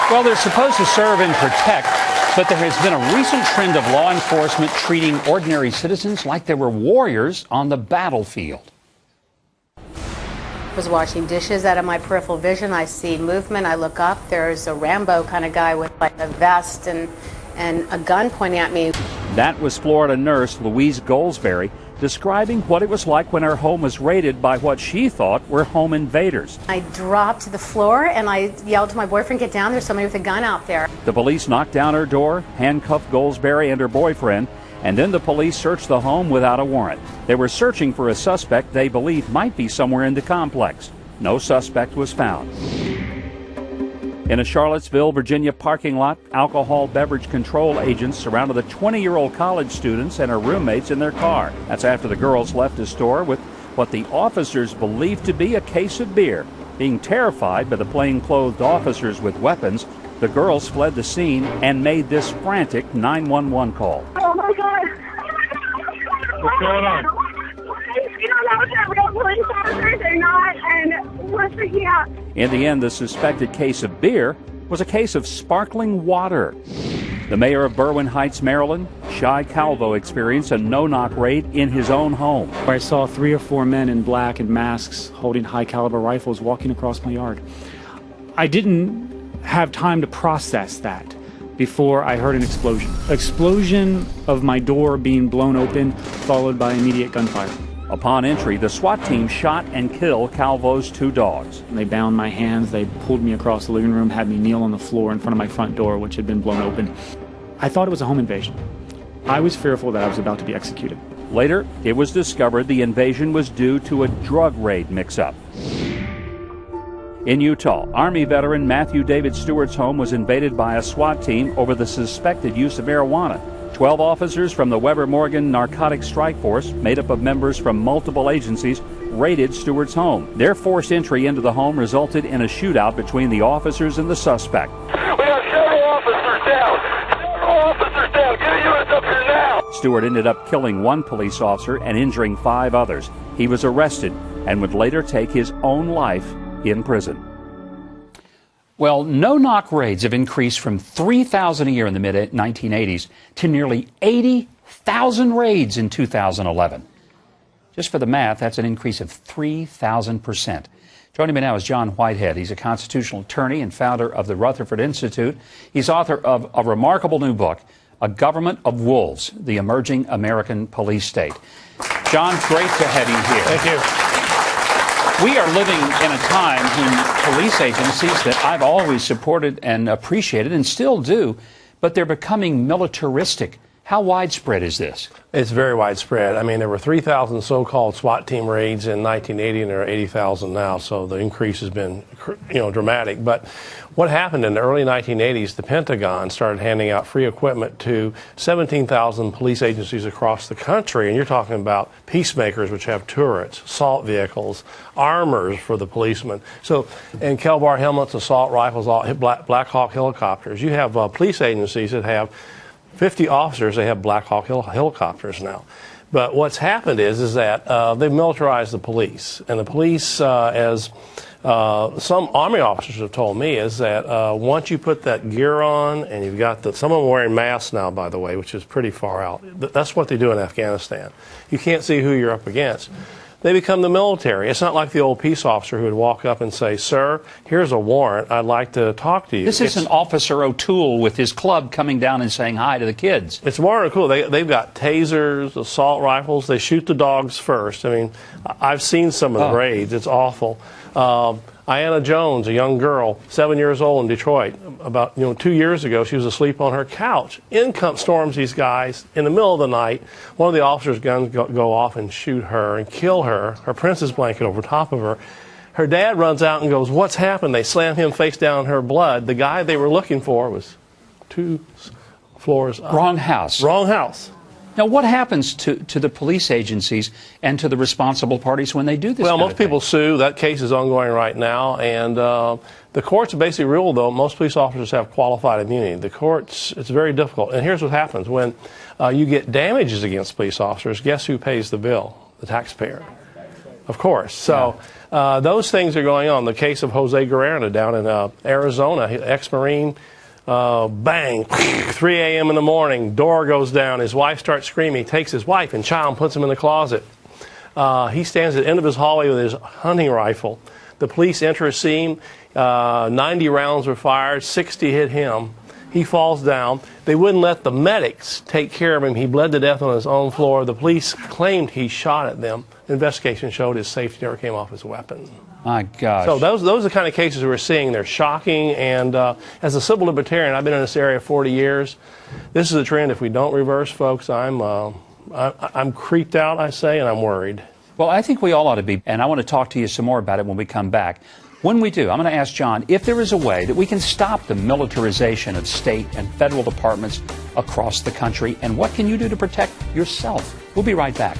Well, they're supposed to serve and protect, but there has been a recent trend of law enforcement treating ordinary citizens like they were warriors on the battlefield. I was washing dishes. Out of my peripheral vision, I see movement. I look up. There's a Rambo kind of guy with like a vest and a gun pointing at me. That was Florida nurse Louise Goldsberry describing what it was like when her home was raided by what she thought were home invaders. I dropped to the floor and I yelled to my boyfriend, "Get down, there's somebody with a gun out there." The police knocked down her door, handcuffed Goldsberry and her boyfriend, and then the police searched the home without a warrant. They were searching for a suspect they believed might be somewhere in the complex. No suspect was found. In a Charlottesville, Virginia parking lot, alcohol beverage control agents surrounded a 20-year-old college students and her roommates in their car. That's after the girls left a store with what the officers believed to be a case of beer. Being terrified by the plainclothed officers with weapons, the girls fled the scene and made this frantic 911 call. Oh my God! What's going on? You don't know if they're real police officers or not, and we're freaking out. In the end, the suspected case of beer was a case of sparkling water. The mayor of Berwyn Heights, Maryland, Shy Calvo, experienced a no-knock raid in his own home. I saw 3 or 4 men in black and masks holding high-caliber rifles walking across my yard. I didn't have time to process that before I heard an explosion. Explosion of my door being blown open, followed by immediate gunfire. Upon entry, the SWAT team shot and killed Calvo's 2 dogs. They bound my hands, they pulled me across the living room, had me kneel on the floor in front of my front door, which had been blown open. I thought it was a home invasion. I was fearful that I was about to be executed. Later, it was discovered the invasion was due to a drug raid mix-up. In Utah, Army veteran Matthew David Stewart's home was invaded by a SWAT team over the suspected use of marijuana. 12 officers from the Weber Morgan Narcotics Strike Force, made up of members from multiple agencies, raided Stewart's home. Their forced entry into the home resulted in a shootout between the officers and the suspect. We have several officers down. Several officers down. Get a unit up here now. Stewart ended up killing 1 police officer and injuring 5 others. He was arrested and would later take his own life in prison. Well, no-knock raids have increased from 3,000 a year in the mid-1980s to nearly 80,000 raids in 2011. Just for the math, that's an increase of 3,000%. Joining me now is John Whitehead. He's a constitutional attorney and founder of the Rutherford Institute. He's author of a remarkable new book, A Government of Wolves, The Emerging American Police State. John, great to have you here. Thank you. We are living in a time when police agencies that I've always supported and appreciated and still do, but they're becoming militaristic. How widespread is this? It's very widespread. I mean, there were 3,000 so-called SWAT team raids in 1980, and there are 80,000 now, so the increase has been, dramatic. But what happened in the early 1980s, the Pentagon started handing out free equipment to 17,000 police agencies across the country, and you're talking about peacemakers, which have turrets, assault vehicles, armors for the policemen. So, and Kel-Bar helmets, assault rifles, Black Hawk helicopters. You have police agencies that have 50 officers, they have Black Hawk helicopters now. But what's happened is that they've militarized the police. And the police, as some Army officers have told me, is that once you put that gear on, and you've got some of them wearing masks now, by the way, which is pretty far out. That's what they do in Afghanistan. You can't see who you're up against. They become the military. It's not like the old peace officer who would walk up and say, "Sir, here's a warrant. I'd like to talk to you." This isn't Officer O'Toole with his club coming down and saying hi to the kids. It's more cool. They've got tasers, assault rifles. They shoot the dogs first. I mean, I've seen some of the raids. It's awful. Ayanna Jones, a young girl, 7 years old in Detroit, about 2 years ago, she was asleep on her couch. In storms these guys in the middle of the night. One of the officers' guns go off and shoot her and kill her princess blanket over top of her. Her dad runs out and goes, "What's happened?" They slam him face down in her blood. The guy they were looking for was 2 floors up. Wrong house. Wrong house. Now, what happens to the police agencies and to the responsible parties when they do this? Well, most people sue. That case is ongoing right now. And the courts basically rule, though, most police officers have qualified immunity. The courts, it's very difficult. And here's what happens. When you get damages against police officers, guess who pays the bill? The taxpayer. Of course. So Those things are going on. The case of Jose Guerrero down in Arizona, ex-Marine, bang, 3 a.m. in the morning, door goes down, his wife starts screaming, he takes his wife and child and puts them in the closet. He stands at the end of his hallway with his hunting rifle. The police enter a scene, 90 rounds were fired, 60 hit him. He falls down. They wouldn't let the medics take care of him. He bled to death on his own floor. The police claimed he shot at them. The investigation showed his safety never came off his weapon. My gosh. So those are the kind of cases we're seeing. They're shocking. And as a civil libertarian, I've been in this area 40 years. This is a trend. If we don't reverse, folks, I'm creeped out, I say, and I'm worried. Well, I think we all ought to be, and I want to talk to you some more about it when we come back. When we do, I'm going to ask John if there is a way that we can stop the militarization of state and federal departments across the country, and what can you do to protect yourself? We'll be right back.